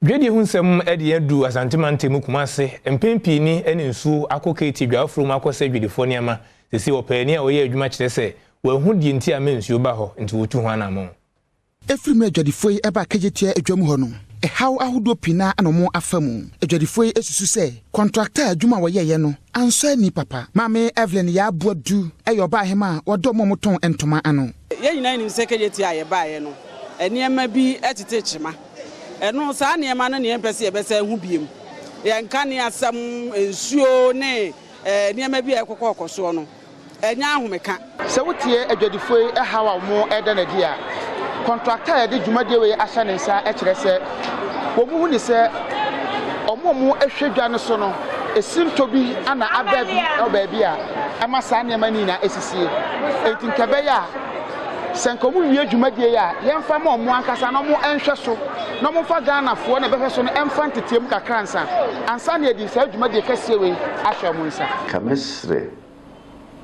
Dwadie hunsem ede yadu asantemante mu Kumase empempi ni ene nsu akọ Kejetia from akọse dwadifo niama sesi opani a oye adwuma kire se wahu die nti amensuo ba ho nti wotu ho anamo efiri me dwadifo yi eba Kejetia adwam ho no ehaw ahodo pina anomo afamu dwadifo yi esusu se contractor adwuma wo yeye no anso ni papa mame Evelyn ya aboadu eyo ba hema wodo momoton entoma ano ye nyina ni se Kejetia ye ba ye no eniema bi etete chima eno sa ne ma no ne empese ebese hu biem ye nka ne asam ensuo ne niema bi ekokọ okoso no enya ahomeka se wotie adwadifo yi ehawa mo eda na dia contractor ya de dwumade we ahya ne nsa ekire se wo mu ni se omomu ehwedwa ne so no esinto bi ana ababi obabi a ama sa ne ma ni na esisie entinkabe ya senkomu wie dwumade ya yemfa ma omo ankasa no mo enhwe so no mo fa Ghana fo na behwe so no emfa ntetiem kakra ansa na edi sa dwumade kase we ahwe mo nsa kamesre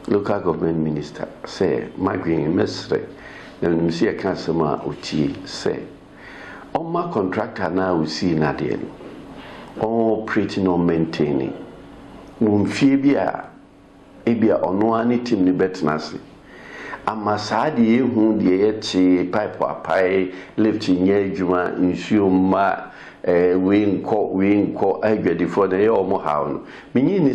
local government minister say magwin mesre na nimsi e kan sama uti say oma contractor na usi na de no operating or maintaining mumfie bia ebia ono ani tim ni betnase amasade ehu de yeti pipe apai lifting ye adwuma nsuo ma we nko adwadifo na ye omo hawo no menyi